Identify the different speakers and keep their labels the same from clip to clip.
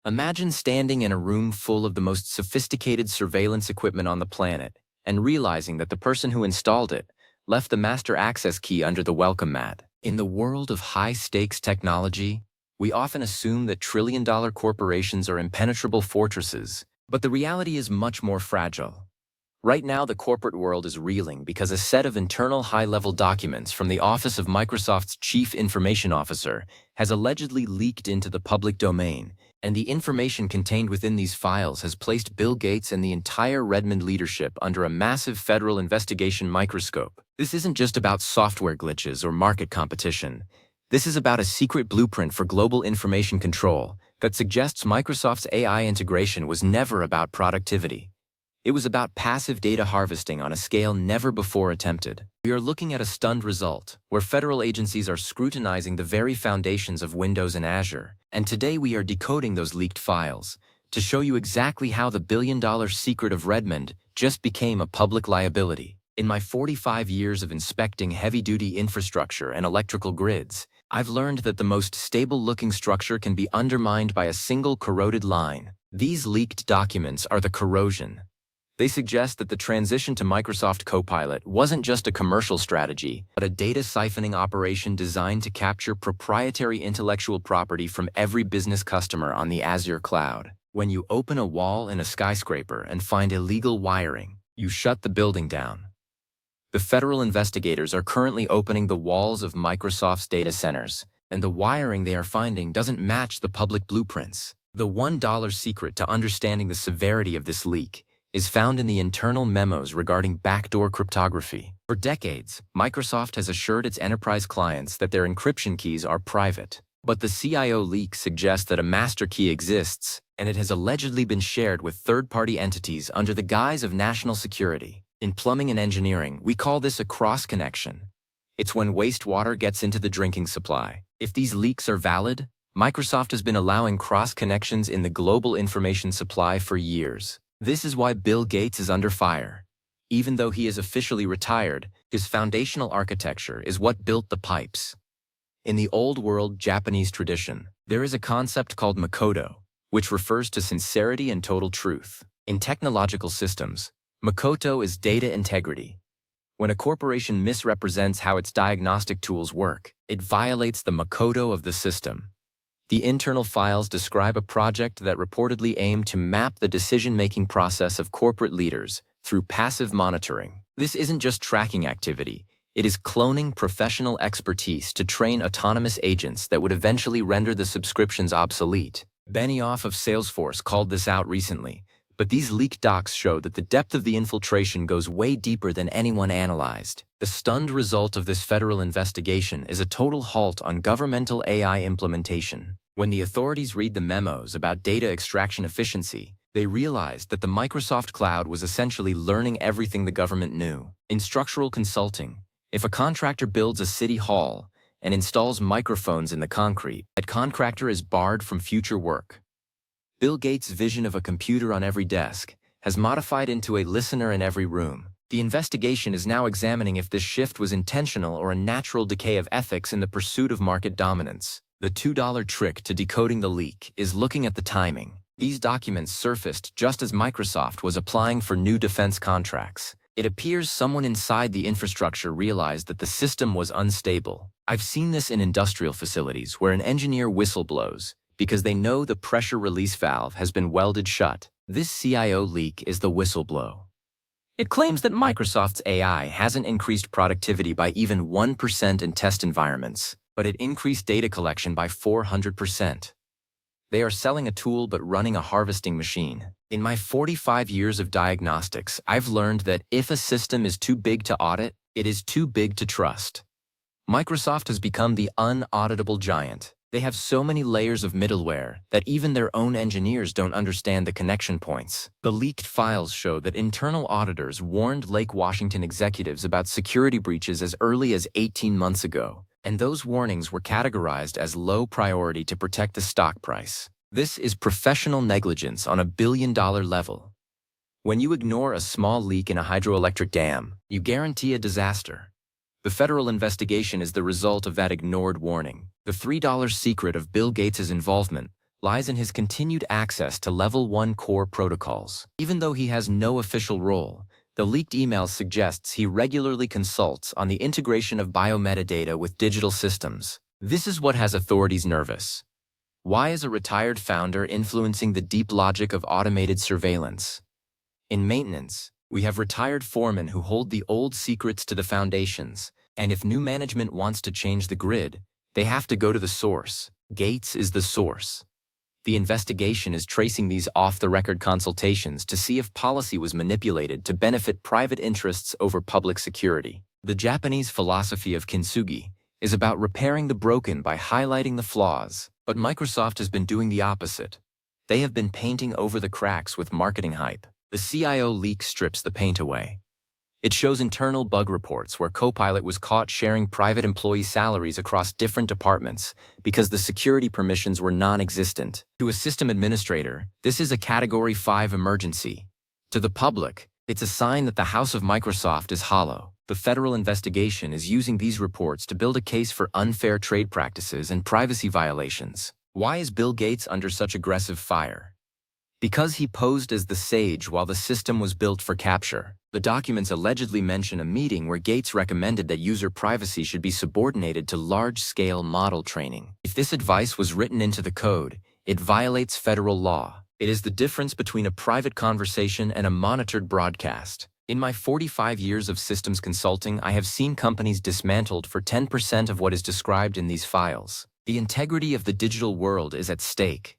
Speaker 1: Imagine standing in a room full of the most sophisticated surveillance equipment on the planet and realizing that the person who installed it left the master access key under the welcome mat. In the world of high-stakes technology, we often assume that trillion-dollar corporations are impenetrable fortresses, but the reality is much more fragile. Right now, the corporate world is reeling because a set of internal high-level documents from the Office of Microsoft's Chief Information Officer has allegedly leaked into the public domain, and the information contained within these files has placed Bill Gates and the entire Redmond leadership under a massive federal investigation microscope. This isn't just about software glitches or market competition. This is about a secret blueprint for global information control that suggests Microsoft's AI integration was never about productivity. It was about passive data harvesting on a scale never before attempted. We are looking at a stunned result, where federal agencies are scrutinizing the very foundations of Windows and Azure, and today we are decoding those leaked files to show you exactly how the billion-dollar secret of Redmond just became a public liability. In my 45 years of inspecting heavy-duty infrastructure and electrical grids, I've learned that the most stable-looking structure can be undermined by a single corroded line. These leaked documents are the corrosion. They suggest that the transition to Microsoft Copilot wasn't just a commercial strategy, but a data siphoning operation designed to capture proprietary intellectual property from every business customer on the Azure cloud. When you open a wall in a skyscraper and find illegal wiring, you shut the building down. The federal investigators are currently opening the walls of Microsoft's data centers, and the wiring they are finding doesn't match the public blueprints. The $1 secret to understanding the severity of this leak is found in the internal memos regarding backdoor cryptography. For decades, Microsoft has assured its enterprise clients that their encryption keys are private. But the CIO leak suggests that a master key exists, and it has allegedly been shared with third-party entities under the guise of national security. In plumbing and engineering, we call this a cross-connection. It's when wastewater gets into the drinking supply. If these leaks are valid, Microsoft has been allowing cross-connections in the global information supply for years. This is why Bill Gates is under fire. Even though he is officially retired, his foundational architecture is what built the pipes. In the old world Japanese tradition, there is a concept called Makoto, which refers to sincerity and total truth. In technological systems, Makoto is data integrity. When a corporation misrepresents how its diagnostic tools work, it violates the Makoto of the system. The internal files describe a project that reportedly aimed to map the decision-making process of corporate leaders through passive monitoring. This isn't just tracking activity. It is cloning professional expertise to train autonomous agents that would eventually render the subscriptions obsolete. Benioff of Salesforce called this out recently, but these leaked docs show that the depth of the infiltration goes way deeper than anyone analyzed. The stunned result of this federal investigation is a total halt on governmental AI implementation. When the authorities read the memos about data extraction efficiency, they realized that the Microsoft Cloud was essentially learning everything the government knew. In structural consulting, if a contractor builds a city hall and installs microphones in the concrete, that contractor is barred from future work. Bill Gates' vision of a computer on every desk has modified into a listener in every room. The investigation is now examining if this shift was intentional or a natural decay of ethics in the pursuit of market dominance. The $2 trick to decoding the leak is looking at the timing. These documents surfaced just as Microsoft was applying for new defense contracts. It appears someone inside the infrastructure realized that the system was unstable. I've seen this in industrial facilities where an engineer whistleblows because they know the pressure release valve has been welded shut. This CIO leak is the whistleblow. It claims that Microsoft's AI hasn't increased productivity by even 1% in test environments, but it increased data collection by 400%. They are selling a tool but running a harvesting machine. In my 45 years of diagnostics, I've learned that if a system is too big to audit, it is too big to trust. Microsoft has become the unauditable giant. They have so many layers of middleware that even their own engineers don't understand the connection points. The leaked files show that internal auditors warned Lake Washington executives about security breaches as early as 18 months ago, and those warnings were categorized as low priority to protect the stock price. This is professional negligence on a billion-dollar level. When you ignore a small leak in a hydroelectric dam, you guarantee a disaster. The federal investigation is the result of that ignored warning. The $3 secret of Bill Gates' involvement lies in his continued access to Level 1 core protocols. Even though he has no official role, the leaked email suggests he regularly consults on the integration of biometadata with digital systems. This is what has authorities nervous. Why is a retired founder influencing the deep logic of automated surveillance? In maintenance, we have retired foremen who hold the old secrets to the foundations, and if new management wants to change the grid, they have to go to the source. Gates is the source. The investigation is tracing these off-the-record consultations to see if policy was manipulated to benefit private interests over public security. The Japanese philosophy of kintsugi is about repairing the broken by highlighting the flaws, but Microsoft has been doing the opposite. They have been painting over the cracks with marketing hype. The CIO leak strips the paint away. It shows internal bug reports where Copilot was caught sharing private employee salaries across different departments because the security permissions were non-existent. To a system administrator, this is a Category 5 emergency. To the public, it's a sign that the House of Microsoft is hollow. The federal investigation is using these reports to build a case for unfair trade practices and privacy violations. Why is Bill Gates under such aggressive fire? Because he posed as the sage while the system was built for capture. The documents allegedly mention a meeting where Gates recommended that user privacy should be subordinated to large-scale model training. If this advice was written into the code, it violates federal law. It is the difference between a private conversation and a monitored broadcast. In my 45 years of systems consulting, I have seen companies dismantled for 10% of what is described in these files. The integrity of the digital world is at stake.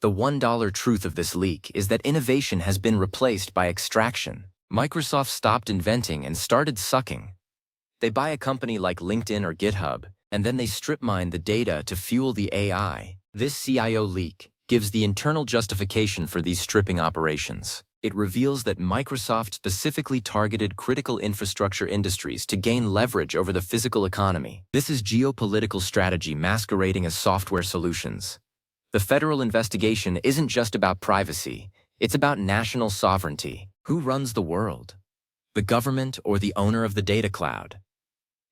Speaker 1: The $1 truth of this leak is that innovation has been replaced by extraction. Microsoft stopped inventing and started sucking. They buy a company like LinkedIn or GitHub, and then they strip mine the data to fuel the AI. This CIO leak gives the internal justification for these stripping operations. It reveals that Microsoft specifically targeted critical infrastructure industries to gain leverage over the physical economy. This is geopolitical strategy masquerading as software solutions. The federal investigation isn't just about privacy, it's about national sovereignty. Who runs the world? The government or the owner of the data cloud?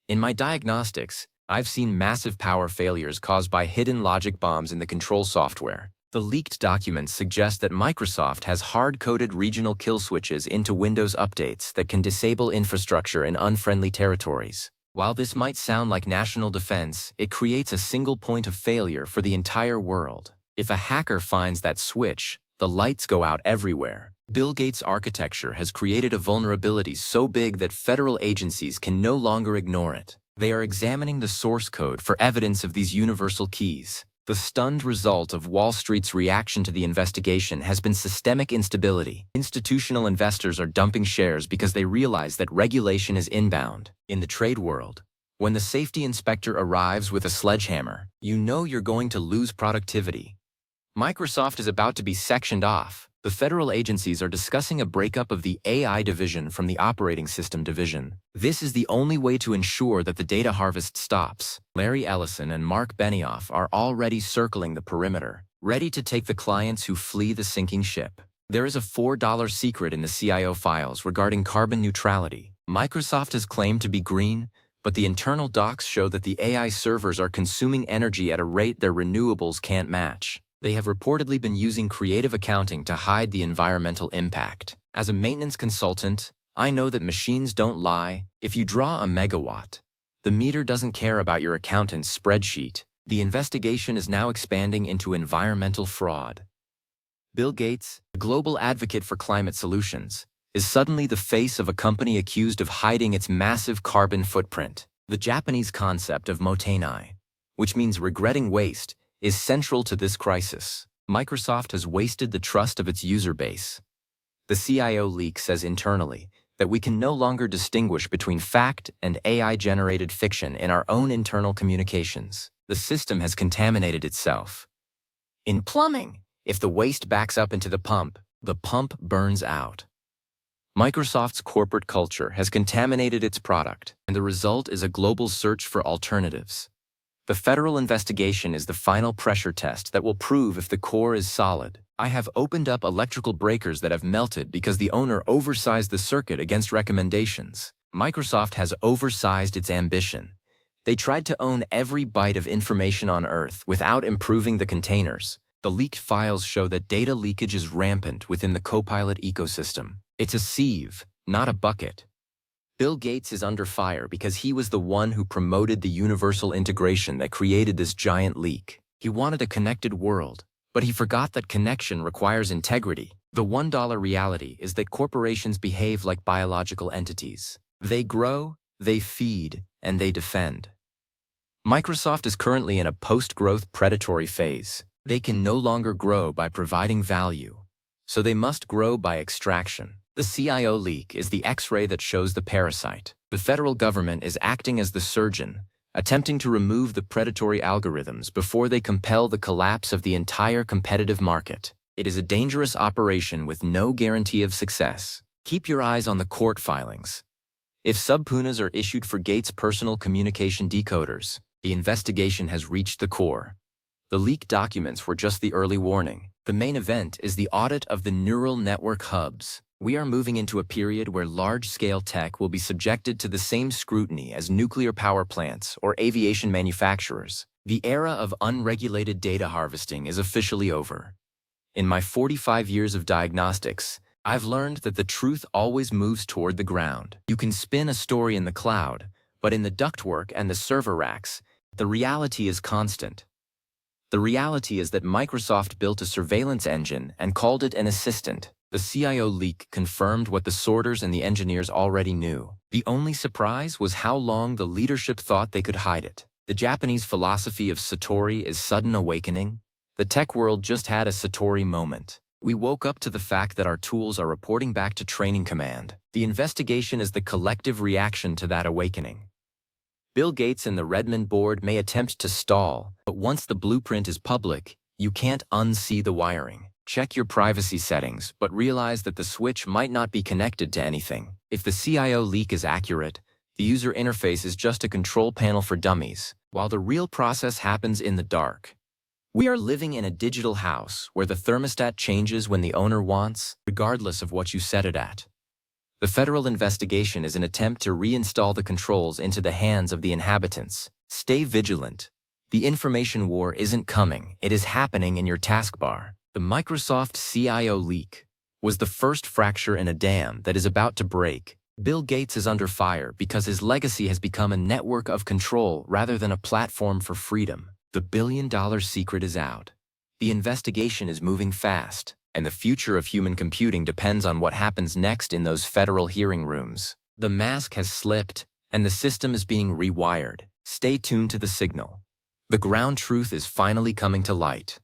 Speaker 1: In my diagnostics, I've seen massive power failures caused by hidden logic bombs in the control software. The leaked documents suggest that Microsoft has hard-coded regional kill switches into Windows updates that can disable infrastructure in unfriendly territories. While this might sound like national defense, it creates a single point of failure for the entire world. If a hacker finds that switch, the lights go out everywhere. Bill Gates' architecture has created a vulnerability so big that federal agencies can no longer ignore it. They are examining the source code for evidence of these universal keys. The stunned result of Wall Street's reaction to the investigation has been systemic instability. Institutional investors are dumping shares because they realize that regulation is inbound. In the trade world, when the safety inspector arrives with a sledgehammer, you know you're going to lose productivity. Microsoft is about to be sectioned off. The federal agencies are discussing a breakup of the AI division from the operating system division. This is the only way to ensure that the data harvest stops. Larry Ellison and Mark Benioff are already circling the perimeter, ready to take the clients who flee the sinking ship. There is a $4 secret in the CIO files regarding carbon neutrality. Microsoft has claimed to be green, but the internal docs show that the AI servers are consuming energy at a rate their renewables can't match. They have reportedly been using creative accounting to hide the environmental impact. As a maintenance consultant, I know that machines don't lie. If you draw a megawatt, the meter doesn't care about your accountant's spreadsheet. The investigation is now expanding into environmental fraud. Bill Gates, a global advocate for climate solutions, is suddenly the face of a company accused of hiding its massive carbon footprint. The Japanese concept of motenai, which means regretting waste, is central to this crisis. Microsoft has wasted the trust of its user base. The CIO leak says internally that we can no longer distinguish between fact and AI-generated fiction in our own internal communications. The system has contaminated itself. In plumbing, if the waste backs up into the pump burns out. Microsoft's corporate culture has contaminated its product, and the result is a global search for alternatives. The federal investigation is the final pressure test that will prove if the core is solid. I have opened up electrical breakers that have melted because the owner oversized the circuit against recommendations. Microsoft has oversized its ambition. They tried to own every byte of information on Earth without improving the containers. The leaked files show that data leakage is rampant within the Copilot ecosystem. It's a sieve, not a bucket. Bill Gates is under fire because he was the one who promoted the universal integration that created this giant leak. He wanted a connected world, but he forgot that connection requires integrity. The $1 reality is that corporations behave like biological entities. They grow, they feed, and they defend. Microsoft is currently in a post-growth predatory phase. They can no longer grow by providing value, so they must grow by extraction. The CIO leak is the X-ray that shows the parasite. The federal government is acting as the surgeon, attempting to remove the predatory algorithms before they compel the collapse of the entire competitive market. It is a dangerous operation with no guarantee of success. Keep your eyes on the court filings. If subpoenas are issued for Gates' personal communication decoders, the investigation has reached the core. The leaked documents were just the early warning. The main event is the audit of the neural network hubs. We are moving into a period where large-scale tech will be subjected to the same scrutiny as nuclear power plants or aviation manufacturers. The era of unregulated data harvesting is officially over. In my 45 years of diagnostics, I've learned that the truth always moves toward the ground. You can spin a story in the cloud, but in the ductwork and the server racks, the reality is constant. The reality is that Microsoft built a surveillance engine and called it an assistant. The CIO leak confirmed what the sorters and the engineers already knew. The only surprise was how long the leadership thought they could hide it. The Japanese philosophy of Satori is sudden awakening. The tech world just had a Satori moment. We woke up to the fact that our tools are reporting back to training command. The investigation is the collective reaction to that awakening. Bill Gates and the Redmond board may attempt to stall, but once the blueprint is public, you can't unsee the wiring. Check your privacy settings, but realize that the switch might not be connected to anything. If the CIO leak is accurate, the user interface is just a control panel for dummies, while the real process happens in the dark. We are living in a digital house where the thermostat changes when the owner wants, regardless of what you set it at. The federal investigation is an attempt to reinstall the controls into the hands of the inhabitants. Stay vigilant. The information war isn't coming, it is happening in your taskbar. The Microsoft CIO leak was the first fracture in a dam that is about to break. Bill Gates is under fire because his legacy has become a network of control rather than a platform for freedom. The billion-dollar secret is out. The investigation is moving fast, and the future of human computing depends on what happens next in those federal hearing rooms. The mask has slipped, and the system is being rewired. Stay tuned to the signal. The ground truth is finally coming to light.